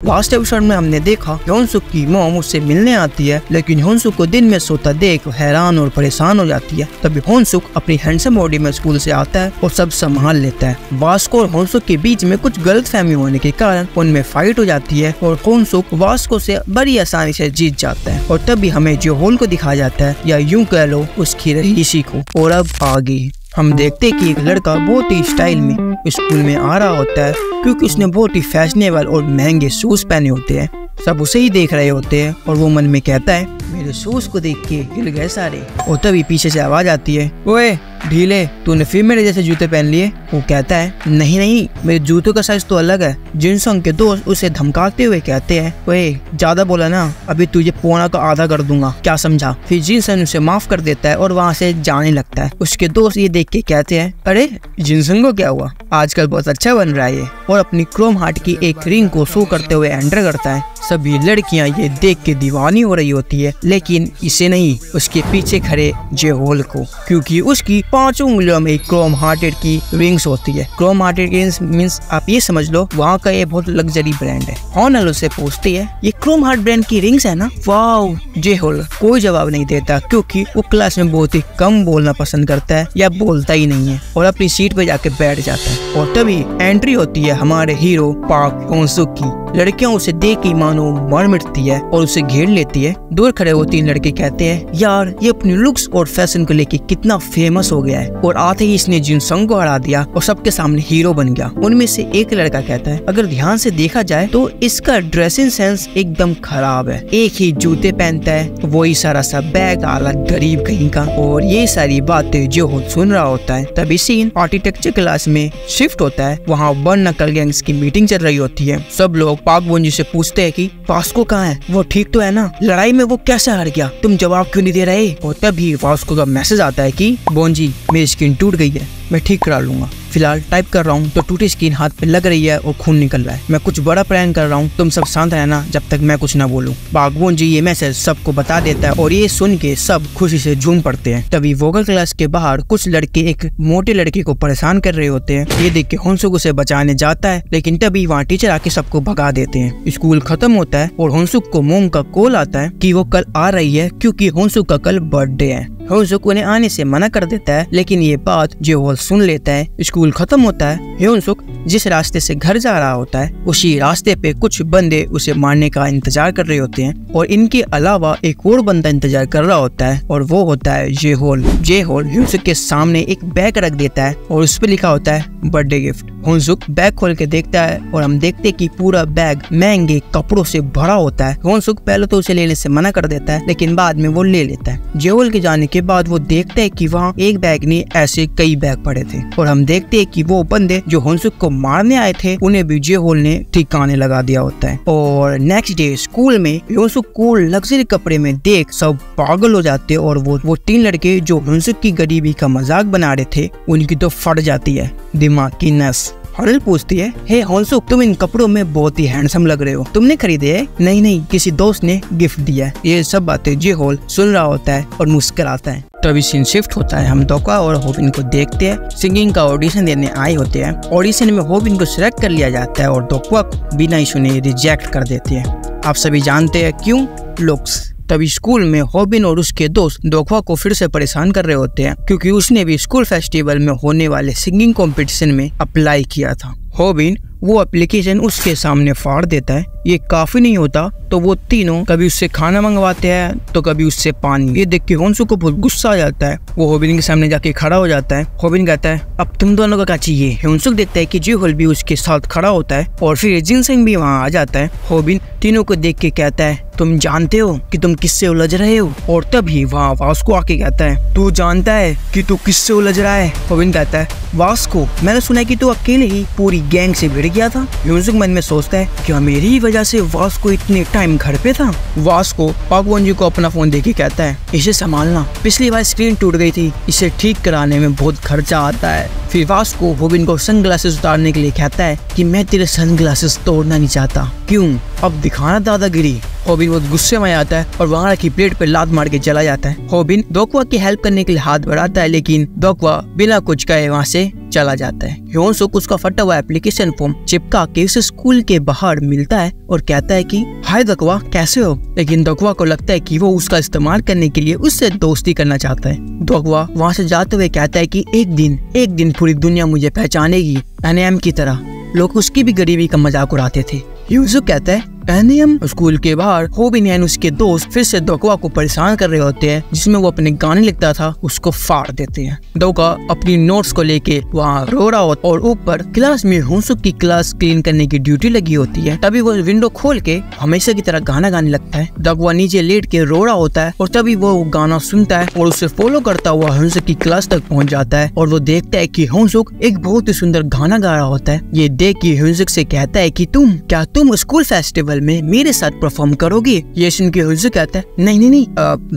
Last episode में हमने देखा होन्सुक की मॉम उससे मिलने आती है, लेकिन होन्सुक को दिन में सोता देख हैरान और परेशान हो जाती है। तभी होन्सुक अपनी हैंडसम बॉडी में स्कूल से आता है और सब संभाल लेता है। वास्को और होन्सुक के बीच में कुछ गलतफहमी होने के कारण उनमें फाइट हो जाती है और होन्सुक वास्को से बड़ी आसानी से जीत जाता है। और तभी हमें जोहोल को दिखाया जाता है, या यूं कह लो उसकी रईसी को। और अब आगे हम देखते हैं कि एक लड़का बहुत ही स्टाइल में स्कूल में आ रहा होता है, क्योंकि उसने बहुत ही फैशनेबल और महंगे शूज पहने होते हैं। सब उसे ही देख रहे होते हैं और वो मन में कहता है, मेरे शूज को देख के हिल गए सारे। और तभी पीछे से आवाज आती है, ओए ढीले, तूने फिर मेरे जैसे जूते पहन लिए। वो कहता है, नहीं नहीं, मेरे जूतों का साइज तो अलग है। जिनसंग के दोस्त उसे धमकाते हुए कहते हैं, ओए ज्यादा बोला ना, अभी तुझे पौना का आधा कर दूंगा, क्या समझा। फिर जिनसंग उसे माफ कर देता है और वहाँ से जाने लगता है। उसके दोस्त ये देख के कहते हैं, अरे जिनसंग को क्या हुआ, आजकल बहुत अच्छा बन रहा है ये। और अपनी क्रोम हार्ट की एक रिंग को शो करते हुए एंटर करता है। सभी लड़कियां ये देख के दीवानी हो रही होती है, लेकिन इसे नहीं, उसके पीछे खड़े जोहोल को, क्योंकि उसकी 5 उंगलियों में क्रोम हार्टेड की रिंग्स होती है। क्रोम हार्टेड रिंग्स मींस आप ये समझ लो वहाँ का ये बहुत लग्जरी ब्रांड है। होनल उसे पूछती है, ये क्रोम हार्ट ब्रांड की रिंग्स है ना। वाओ। जोहोल कोई जवाब नहीं देता, क्योंकि वो क्लास में बहुत ही कम बोलना पसंद करता है, या बोलता ही नहीं है, और अपनी सीट पे जाके बैठ जाता है। और तभी एंट्री होती है हमारे हीरो पार्क होन्सुक की। लड़कियां उसे देख के मानो मर मिटती है और उसे घेर लेती है। दूर खड़े वो 3 लड़के कहते हैं, यार ये अपनी लुक्स और फैशन को लेके कितना फेमस हो गया है, और आते ही इसने जिनसंग को हरा दिया और सबके सामने हीरो बन गया। उनमें से एक लड़का कहता है, अगर ध्यान से देखा जाए तो इसका ड्रेसिंग सेंस एकदम खराब है। एक ही जूते पहनता है, वही सारा सा बैग आला गरीब कहीं का। और ये सारी बातें जोहोल सुन रहा होता है। तभी सीन आर्किटेक्चर क्लास में शिफ्ट होता है। वहाँ वन नकल गैंग्स की मीटिंग चल रही होती है। सब लोग पाक बोंजी से पूछते हैं कि वास्को कहाँ है, वो ठीक तो है ना, लड़ाई में वो कैसे हार गया, तुम जवाब क्यों नहीं दे रहे। और तभी वास्को का मैसेज आता है कि बोंजी मेरी स्किन टूट गई है, मैं ठीक करा लूंगा। फिलहाल टाइप कर रहा हूँ तो टूटी स्किन हाथ पे लग रही है और खून निकल रहा है। मैं कुछ बड़ा प्लान कर रहा हूँ, तुम सब शांत रहना जब तक मैं कुछ ना बोलूँ। बागबोंजी ये मैसेज सबको बता देता है और ये सुन के सब खुशी से झूम पड़ते हैं। तभी वोकल क्लास के बाहर कुछ लड़के एक मोटे लड़के को परेशान कर रहे होते हैं। ये देख के होन्सुक उसे बचाने जाता है, लेकिन तभी वहाँ टीचर आके सबको भगा देते हैं। स्कूल खत्म होता है और होन्सुक को मोम का कॉल आता है कि वो कल आ रही है, क्योंकि होन्सुक का कल बर्थडे है। होन्सुक उन्हें आने से मना कर देता है, लेकिन ये बात जोहोल सुन लेता है। स्कूल खत्म होता है। होन्सुक जिस रास्ते से घर जा रहा होता है, उसी रास्ते पे कुछ बंदे उसे मारने का इंतजार कर रहे होते हैं, और इनके अलावा एक और बंदा इंतजार कर रहा होता है, और वो होता है जोहोल। जोहोल होन्सुक के सामने एक बैग रख देता है और उस पर लिखा होता है बर्थडे गिफ्ट। होन्सुक बैग खोल के देखता है और हम देखते हैं कि पूरा बैग महंगे कपड़ों से भरा होता है। होन्सुक पहले तो उसे लेने से मना कर देता है, लेकिन बाद में वो ले लेता है। जोहोल के जाने के बाद वो देखते हैं कि वहाँ एक बैग नहीं, ऐसे कई बैग पड़े थे, और हम देखते हैं कि वो बंदे जो होन्सुक को मारने आए थे उन्हें भी जोहोल ने ठिकाने लगा दिया होता है। और नेक्स्ट डे स्कूल में होन्सुक को लग्जरी कपड़े में देख सब पागल हो जाते हैं, और वो 3 लड़के जो होन्सुक की गरीबी का मजाक बना रहे थे उनकी तो फट जाती है दिमाग की नस। होनल पूछती है, हे होन्सुक, तुम इन कपड़ों में बहुत ही हैंडसम लग रहे हो, तुमने खरीदे है? नहीं नहीं, किसी दोस्त ने गिफ्ट दिया है। ये सब बातें जोहोल सुन रहा होता है और मुस्कुराता है। तभी सीन शिफ्ट होता है। हम दोक्वा और होबिन को देखते हैं। सिंगिंग का ऑडिशन देने आए होते हैं। ऑडिशन में होबिन को सिलेक्ट कर लिया जाता है और दोक्वा बिना ही सुने रिजेक्ट कर देते हैं। आप सभी जानते हैं क्यों? लुक्स। तभी स्कूल में होबिन और उसके दोस्त दोक्वा को फिर से परेशान कर रहे होते हैं, क्योंकि उसने भी स्कूल फेस्टिवल में होने वाले सिंगिंग कंपटीशन में अप्लाई किया था। होबिन वो एप्लीकेशन उसके सामने फाड़ देता है। ये काफी नहीं होता तो वो तीनों कभी उससे खाना मंगवाते हैं तो कभी उससे पानी। ये देख के होन्सुक को बहुत गुस्सा आ जाता है। वो होबिन के सामने जाके खड़ा हो जाता है। होबिन कहता है, अब तुम दोनों को क्या चाहिए? होन्सुक देखता है कि जोहोल भी उसके साथ खड़ा होता है, और फिर जिनसंग भी वहाँ आ जाता है। होबिन तीनों को देख के कहता है, तुम जानते हो कि तुम किससे उलझ रहे हो? और तभी वहाँ वास्को आके कहता है, तू जानता है कि तू किससे उलझ रहा है? होबिन कहता है, वास्को, मैंने सुना है कि तू अकेले ही पूरी गैंग से भिड़ गया था। होन्सुक मन में सोचता है, क्या मेरी ही वजह से वास्को इतने टाइम घर पे था? वास्को पाक बोंजी को अपना फोन देके कहता है, इसे संभालना, पिछली बार स्क्रीन टूट गई थी, इसे ठीक कराने में बहुत खर्चा आता है। फिर वास्को होबिन को सनग्लासेस उतारने के लिए कहता है कि मैं तेरे सनग्लासेस तोड़ना नहीं चाहता। क्यों? अब दिखाना दादागिरी। होबिन बहुत गुस्से में आता है और वहाँ की प्लेट पे लात मार के चला जाता है। होबिन दोक्वा की हेल्प करने के लिए हाथ बढ़ाता है, लेकिन दोक्वा बिना कुछ कहे वहाँ से चला जाता है। ह्योनसुक उसका फटा हुआ एप्लीकेशन फॉर्म चिपका के उसे स्कूल के बाहर मिलता है और कहता है कि हाय दकवा, कैसे हो। लेकिन दकवा को लगता है कि वो उसका इस्तेमाल करने के लिए उससे दोस्ती करना चाहता है। दकवा वहाँ से जाते हुए कहता है कि एक दिन पूरी दुनिया मुझे पहचानेगी, एनएम की तरह। लोग उसकी भी गरीबी का मजाक उड़ाते थे। ह्योनसुक कहता है एनएम स्कूल के बाहर होबिन एंड उसके दोस्त फिर से दोकवा को परेशान कर रहे होते हैं, जिसमें वो अपने गाने लिखता था उसको फाड़ देते हैं। दोका अपनी नोट्स को लेके वहाँ रो रहा होता और ऊपर क्लास में ह्योनसुक की क्लास क्लीन करने की ड्यूटी लगी होती है। तभी वो विंडो खोल के हमेशा की तरह गाना गाने लगता है। दोकवा नीचे लेट के रो रहा होता है और तभी वो गाना सुनता है और उसे फॉलो करता हुआ ह्योनसुक की क्लास तक पहुँच जाता है और वो देखता है कि ह्योनसुक एक बहुत ही सुंदर गाना गा रहा होता है। ये देख के ह्योनसुक से कहता है कि क्या तुम स्कूल फेस्टिवल में मेरे साथ परफॉर्म करोगे। ये सुन के ह्योनसुक कहता है नहीं,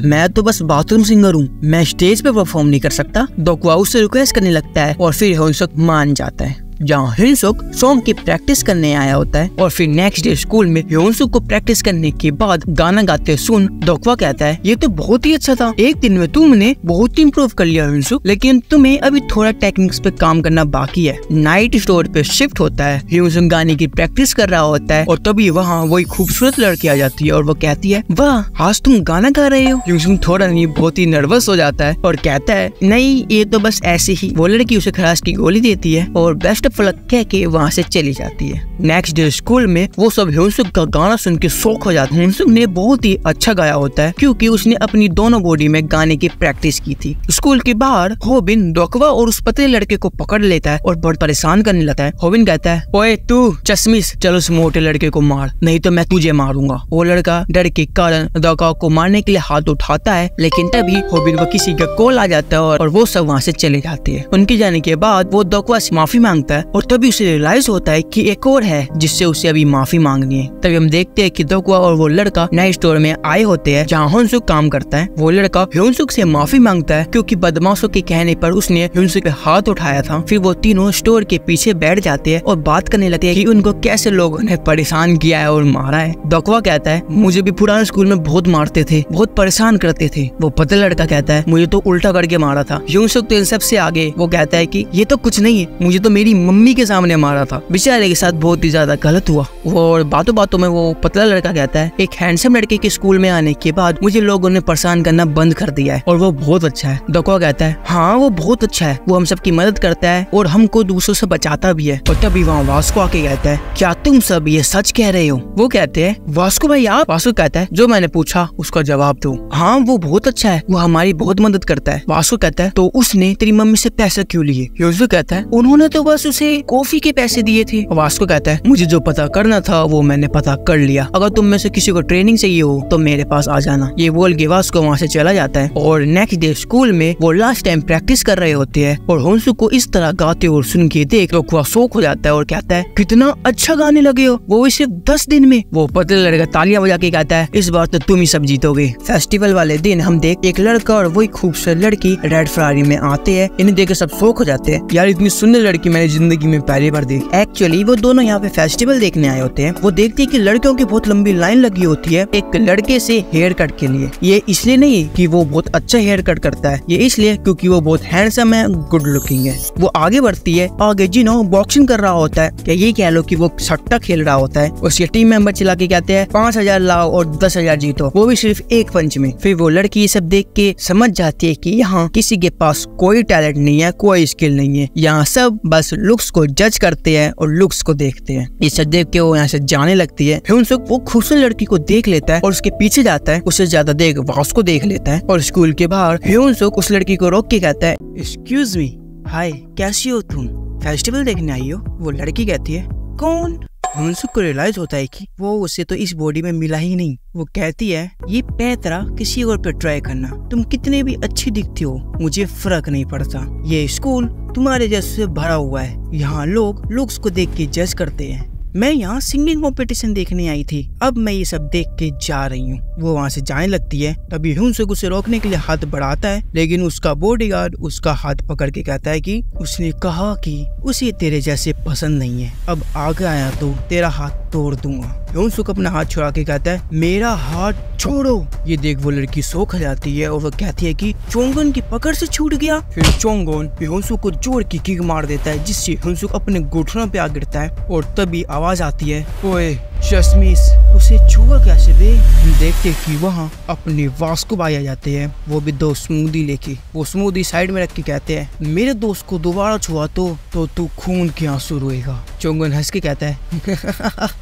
मैं तो बस बाथरूम सिंगर हूँ, मैं स्टेज पे परफॉर्म नहीं कर सकता। दोकवा उससे रिक्वेस्ट करने लगता है और फिर ह्योनसुक मान जाता है। जहाँ ह्योनसुक सॉन्ग की प्रैक्टिस करने आया होता है और फिर नेक्स्ट डे स्कूल में ह्योनसुक को प्रैक्टिस करने के बाद गाना गाते सुन दोकवा कहता है ये तो बहुत ही अच्छा था, एक दिन में तुमने बहुत ही इम्प्रूव कर लिया ह्योनसुक, लेकिन तुम्हें अभी थोड़ा टेक्निक्स पे काम करना बाकी है। नाइट स्टोर पे शिफ्ट होता है। ह्योनसुक गाने की प्रैक्टिस कर रहा होता है और तभी वहाँ वही खूबसूरत लड़की आ जाती है और वो कहती है वाह आज तुम गाना गा रहे हो। ह्योनसुक थोड़ा नहीं बहुत ही नर्वस हो जाता है और कहता है नहीं ये तो बस ऐसे ही। वो लड़की उसे खराश की गोली देती है और बेस्ट फलक कह के वहाँ से चली जाती है। नेक्स्ट डे स्कूल में वो सब ह्योनसुक का गाना सुन के शौक हो जाते हैं। ह्योनसुक ने बहुत ही अच्छा गाया होता है क्योंकि उसने अपनी दोनों बॉडी में गाने की प्रैक्टिस की थी। स्कूल के बाहर होबिन दोकवा और उस पतले लड़के को पकड़ लेता है और बहुत परेशान करने लगता है। होबिन कहता है ओए तू चश्मिश, चल उस मोटे लड़के को मार, नहीं तो मैं तुझे मारूंगा। वो लड़का डर के कारण दोकवा को मारने के लिए हाथ उठाता है, लेकिन तभी होबिन को किसी का कॉल आ जाता है और वो सब वहाँ से चले जाते हैं। उनके जाने के बाद वो दोकवा से माफी मांगता है और तभी उसे रियलाइज होता है कि एक और है जिससे उसे अभी माफी मांगनी है। तभी हम देखते हैं कि दोकवा और वो लड़का नए स्टोर में आए होते हैं जहाँ ह्योनसुक काम करता है। वो लड़का ह्योनसुक से माफी मांगता है क्योंकि बदमाशों के कहने पर उसने ह्योनसुक पे हाथ उठाया था। फिर वो तीनों स्टोर के पीछे बैठ जाते हैं और बात करने लगते हैं कि उनको कैसे लोगों ने परेशान किया है और मारा है। दोकवा कहता है मुझे भी पुराने स्कूल में बहुत मारते थे, बहुत परेशान करते थे। वो पतला लड़का कहता है मुझे तो उल्टा करके मारा था। ह्योनसुक तो इन सबसे आगे वो कहता है कि ये तो कुछ नहीं है, मुझे तो मेरी मम्मी के सामने मारा था, बेचारे के साथ बहुत ही ज्यादा गलत हुआ। और बातों बातों में वो पतला लड़का कहता है एक हैंडसम लड़के के स्कूल में आने के बाद मुझे लोगों ने परेशान करना बंद कर दिया है और वो बहुत अच्छा है। दोकवा कहता है हाँ वो बहुत अच्छा है, वो हम सबकी मदद करता है और हमको दूसरों से बचाता भी है। और तभी वहाँ वास्को आके कहता है क्या तुम सब ये सच कह रहे हो। वो कहते हैं वास्को भाई आप। वास्को कहता है जो मैंने पूछा उसका जवाब दो। हाँ वो बहुत अच्छा है, वो हमारी बहुत मदद करता है। वास्को कहता है तो उसने तेरी मम्मी से पैसे क्यों लिए। ह्योनसुक कहता है उन्होंने तो बस उसे कॉफी के पैसे दिए थे। वास्को कहता है मुझे जो पता करना था वो मैंने पता कर लिया, अगर तुम में से किसी को ट्रेनिंग चाहिए हो तो मेरे पास आ जाना। ये बोल के वास्को वहाँ से चला जाता है। और नेक्स्ट डे स्कूल में वो लास्ट टाइम प्रैक्टिस कर रहे होते हैं और ह्योनसुक को इस तरह गाते और सुन के देख दोकवा शौक हो जाता है और कहता है कितना अच्छा गाने लगे हो, वो भी सिर्फ 10 दिन में। वो पतला लड़का तालियां बजा के कहता है इस बार तो तुम ही सब जीतोगे। फेस्टिवल वाले दिन हम देख एक लड़का और वही खूबसूरत लड़की रेड फरारी में आते हैं। इन्हें देख सब शौक हो जाते हैं, यार इतनी सुंदर लड़की मैंने जिंदगी में पहली बार देखी। एक्चुअली वो दोनों यहाँ पे फेस्टिवल देखने आए होते हैं। वो देखते हैं कि लड़कियों की बहुत लंबी लाइन लगी होती है एक लड़के से हेयर कट के लिए। ये इसलिए नहीं कि वो बहुत अच्छा हेयर कट करता है, ये इसलिए क्योंकि वो बहुत हैंडसम है, गुड लुकिंग है। वो आगे बढ़ती है, आगे जिनो बॉक्सिंग कर रहा होता है, या ये कह लो कि वो सट्टा खेल रहा होता है। उसके टीम मेंबर चिल्ला के कहते हैं 5000 लाओ और 10,000 जीतो, वो भी सिर्फ एक पंच में। फिर वो लड़की ये सब देख के समझ जाती है कि यहाँ किसी के पास कोई टैलेंट नहीं है, कोई स्किल नहीं है, यहाँ सब बस लुक्स को जज करते हैं और लुक्स को देखते हैं। ये सब देख के वो यहाँ से जाने लगती है। ह्योनसुक वो खूबसूरत लड़की को देख लेता है और उसके पीछे जाता है। उससे ज्यादा देख वास्को देख लेता है और स्कूल के बाहर ह्योनसुक उस लड़की को रोक के कहता है एक्सक्यूज मी, हाय कैसी हो तुम, फेस्टिवल देखने आई हो। वो लड़की कहती है कौन। ह्योनसुक को रियलाइज होता है कि वो उसे तो इस बॉडी में मिला ही नहीं। वो कहती है ये पैतरा किसी और पे ट्राई करना, तुम कितने भी अच्छी दिखती हो मुझे फर्क नहीं पड़ता। ये स्कूल तुम्हारे जैसे भरा हुआ है, यहाँ लोग लुक्स को देख के जज करते हैं। मैं यहाँ सिंगिंग कंपटीशन देखने आई थी, अब मैं ये सब देख के जा रही हूँ। वो वहाँ से जाने लगती है। तभी ह्योनसुक उसे रोकने के लिए हाथ बढ़ाता है, लेकिन उसका बॉडीगार्ड उसका हाथ पकड़ के कहता है कि उसने कहा कि उसे तेरे जैसे पसंद नहीं है, अब आगे आया तो तेरा हाथ तोड़ दूंगा। ह्योंसुक अपना हाथ छुड़ा के कहता है मेरा हाथ छोड़ो। ये देख वो लड़की सो खा जाती है और वो कहती है कि चोंगन की पकड़ से छूट गया। फिर चोंगन ह्योंसुक को जोर की किक मार देता है जिससे ह्योंसुक अपने घुटनों पे आ गिरता है और तभी आवाज आती है ओए शस्मिस, उसे छुआ कैसे बे। हम देखते कि वहाँ अपने वास्को भाई आ जाते हैं, वो भी 2 स्मूदी लेके। वो स्मूदी साइड में रख के कहते हैं मेरे दोस्त को दोबारा छुआ तो तू खून के आंसू रोएगा। चोंगन हंस के कहता है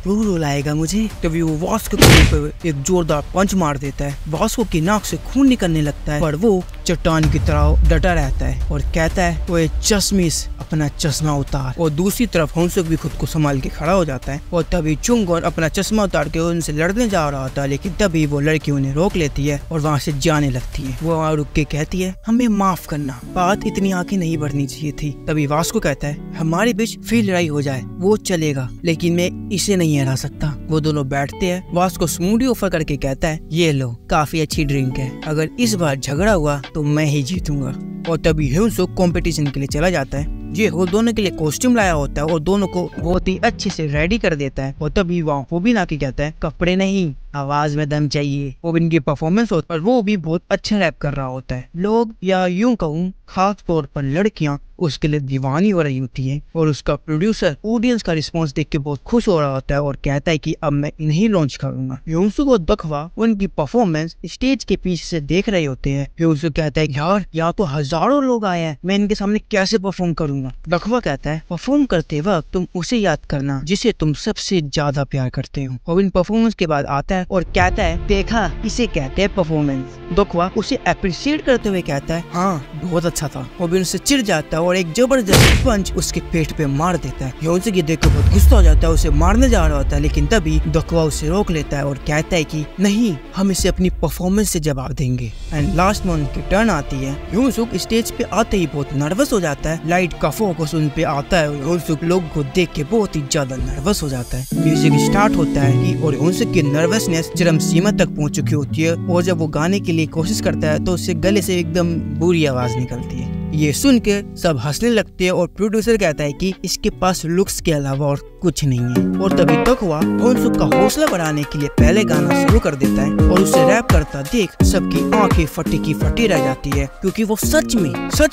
रू रुलाएगा मुझे। तभी वो वास्को के ऊपर एक जोरदार पंच मार देता है। वास्को की नाक से खून निकलने लगता है पर वो चट्टान की तरह डटा रहता है और कहता है ओए चश्मिस, अपना चश्मा उतार। और दूसरी तरफ ह्योंसुक भी खुद को संभाल के खड़ा हो जाता है और तभी चोंगन अपना चश्मा उतार के उनसे लड़ने जा रहा था, लेकिन तभी वो लड़की उन्हें रोक लेती है और वहाँ से जाने लगती है। वो वहाँ रुक के कहती है हमें माफ करना, बात इतनी आगे नहीं बढ़नी चाहिए थी। तभी वास्को कहता है हमारे बीच फिर लड़ाई हो जाए वो चलेगा, लेकिन मैं इसे नहीं हरा सकता। वो दोनों बैठते हैं। वास्को स्मूदी ऑफर करके कहता है ये लो, काफी अच्छी ड्रिंक है, अगर इस बार झगड़ा हुआ तो मैं ही जीतूंगा। और तभी ह्योंसुक कंपटीशन के लिए चला जाता है। ये वो दोनों के लिए कॉस्ट्यूम लाया होता है और दोनों को बहुत ही अच्छे से रेडी कर देता है। और तभी वो भी आके कहता है कपड़े नहीं, आवाज में दम चाहिए। वो इनकी परफॉर्मेंस होता है और वो भी बहुत अच्छा रैप कर रहा होता है। लोग या यूं कहूँ खास तौर पर लड़कियां उसके लिए दीवानी हो रही होती है और उसका प्रोड्यूसर ऑडियंस का रिस्पांस देख के बहुत खुश हो रहा होता है और कहता है कि अब मैं इन्हें लॉन्च करूंगा। ह्योंसुक और दखवा उनकी परफॉर्मेंस स्टेज के पीछे से देख रहे होते हैं। ह्योंसुक कहता है यार यहाँ तो हजारों लोग आए हैं, मैं इनके सामने कैसे परफॉर्म करूंगा। दखवा कहता है परफॉर्म करते वक्त तुम उसे याद करना जिसे तुम सबसे ज्यादा प्यार करते हो। और इन परफॉर्मेंस के बाद आता है और कहता है देखा, इसे कहते हैं परफॉर्मेंस। दखवा उसे अप्रिशिएट करते हुए कहता है हाँ बहुत अच्छा था। वो भी उनसे चिढ़ जाता है और एक जबरदस्त पंच उसके पेट पे मार देता है। ह्योंसुक ये देख कर बहुत गुस्सा हो जाता है, उसे मारने जा रहा होता है, लेकिन तभी दखवा उसे रोक लेता है और कहता है कि नहीं, हम इसे अपनी परफॉर्मेंस से जवाब देंगे। एंड लास्ट में उनकी टर्न आती है। ह्योंसुक स्टेज पे आते ही बहुत नर्वस हो जाता है। लाइट का फोकस उन पे आता है और ह्योंसुक लोग को देख के बहुत ही ज्यादा नर्वस हो जाता है। म्यूजिक स्टार्ट होता है और ह्योंसुक की नर्वसनेस चरम सीमा तक पहुंच चुकी होती है और जब वो गाने के लिए कोशिश करता है तो उससे गले से एकदम बुरी आवाज निकलती है। ये सुन के सब हंसने लगते हैं और प्रोड्यूसर कहता है कि इसके पास लुक्स के अलावा और कुछ नहीं है। और तभी दखवा ह्योंसुक का हौसला बढ़ाने के लिए पहले गाना शुरू कर देता है और उसे रैप करता देख सबकी आंखें फटी की फटी रह जाती है, क्योंकि वो सच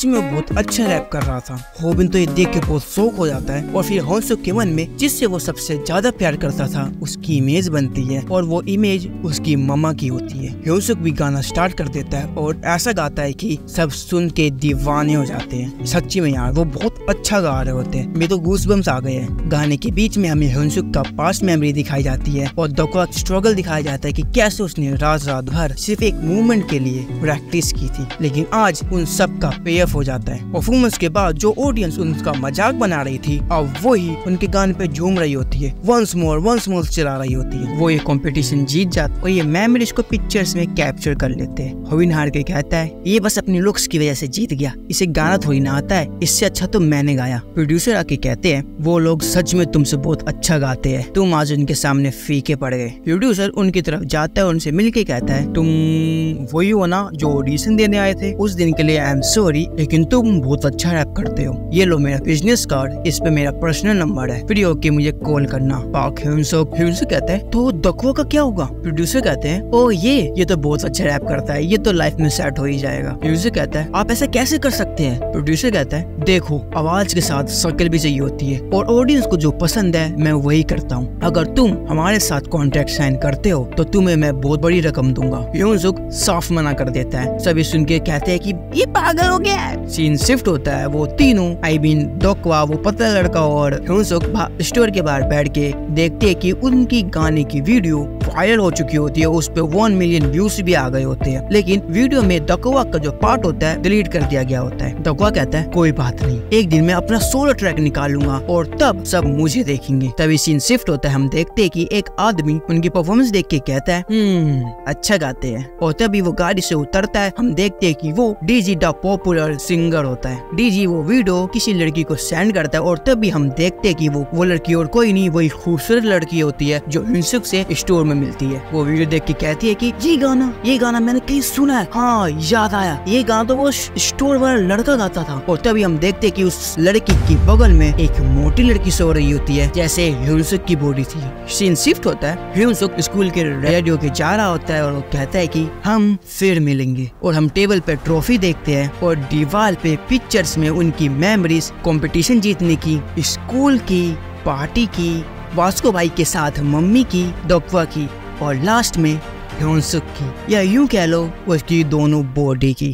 में बहुत अच्छा रैप कर रहा था। होबिन तो ये देख के बहुत शौक हो जाता है और फिर ह्योंसुक के मन में जिससे वो सबसे ज्यादा प्यार करता था उसकी इमेज बनती है और वो इमेज उसकी मम्मा की होती है। ह्योंसुक भी गाना स्टार्ट कर देता है और ऐसा गाता है कि सब सुन के दीवाने हो जाते हैं। सच्ची में यार वो बहुत अच्छा गा रहे होते हैं, मेरे तो गूज़बम्स आ गए हैं। गाने के बीच में हमें ह्योंसुक का पास्ट मेमोरी दिखाई जाती है और दखवा स्ट्रगल दिखाया जाता है कि कैसे उसने रात भर सिर्फ एक मूवमेंट के लिए प्रैक्टिस की थी, लेकिन आज उन सब का पे ऑफ हो जाता है। परफॉर्मेंस के बाद जो ऑडियंस उनका मजाक बना रही थी अब वही उनके गाने पे झूम रही होती है, वंस मोर चला रही होती है। वो ये कंपटीशन जीत जाता और ये मेमोरीज को पिक्चर्स में कैप्चर कर लेते हैं। होबिन हार के कहता है ये बस अपनी लुक्स की वजह से जीत गया, इसे गाना थोड़ी ना आता है, इससे अच्छा तो मैंने गाया। प्रोड्यूसर आके कहते हैं वो लोग सच में तुमसे बहुत अच्छा गाते हैं, तुम आज उनके सामने फीके पड़ गए। प्रोड्यूसर उनकी तरफ जाता है और उनसे मिलके कहता है तुम वही हो ना जो ऑडिशन देने आए थे उस दिन के लिए, आई एम सॉरी, लेकिन तुम बहुत अच्छा रैप करते हो। ये लो मेरा बिजनेस कार्ड, इस पे मेरा पर्सनल नंबर है, फ्री होके मुझे कॉल करना। ह्योंसुक कहता है तो दखवा का क्या होगा? प्रोड्यूसर कहते हैं ओ ये तो बहुत अच्छा रैप करता है, ये तो लाइफ में सेट हो ही जाएगा। ह्योंसुक कहता है आप ऐसा कैसे कर सकते हैं? प्रोड्यूसर कहता है देखो आवाज के साथ शक्ल भी चाहिए होती है और ऑडियंस को जो पसंद है मैं वही करता हूँ। अगर तुम हमारे साथ कॉन्ट्रैक्ट साइन करते हो तो तुम्हें मैं बहुत बड़ी रकम दूंगा। ह्योंसुक साफ मना कर देता है। सभी सुन के कहते हैं कि ये पागल हो गया है। सीन शिफ्ट होता है। वो तीनों दखवा, वो पतला लड़का और ह्योंसुक स्टोर के बाहर बैठ के देखते हैं कि उनकी गाने की वीडियो वायरल हो चुकी होती है, उस पे 1 मिलियन व्यूज भी आ गए होते हैं, लेकिन वीडियो में दखवा का जो पार्ट होता है डिलीट कर दिया गया होता है। दखवा कहता है कोई बात नहीं, एक दिन मैं अपना सोलो ट्रैक निकालूंगा और तब सब मुझे देखेंगे। तभी सीन शिफ्ट होता है। हम देखते हैं कि एक आदमी उनकी परफॉर्मेंस देख के कहता है अच्छा गाते हैं, और तभी वो गाड़ी से उतरता है। हम देखते हैं कि वो डीजी द पॉपुलर सिंगर होता है। डीजी वो वीडियो किसी लड़की को सेंड करता है और तभी हम देखते हैं कि वो लड़की और कोई नहीं, वही खूबसूरत लड़की होती है जो ह्योंसुक से स्टोर में मिलती है। वो वीडियो देख के कहती है कि ये गाना मैंने कहीं सुना है, हाँ याद आया, ये गाना तो वो स्टोर वाला लड़का गाता था। और तभी हम देखते हैं कि उस लड़की की बगल में एक मोटी लड़की सो रही होती है, जैसे ह्यूनसुक की बॉडी थी। सीन शिफ्ट होता है, ह्यूनसुक स्कूल के रेडियो के जा रहा होता है और वो कहता है कि हम फिर मिलेंगे। और हम टेबल पे ट्रॉफी देखते हैं और दीवार पे पिक्चर्स में उनकी मेमोरीज, कंपटीशन जीतने की, स्कूल की, पार्टी की, वास्को भाई के साथ मम्मी की, डॉक्वा की और लास्ट में ह्यूनसुक की, या यूं कह लो उसकी दोनों बॉडी की।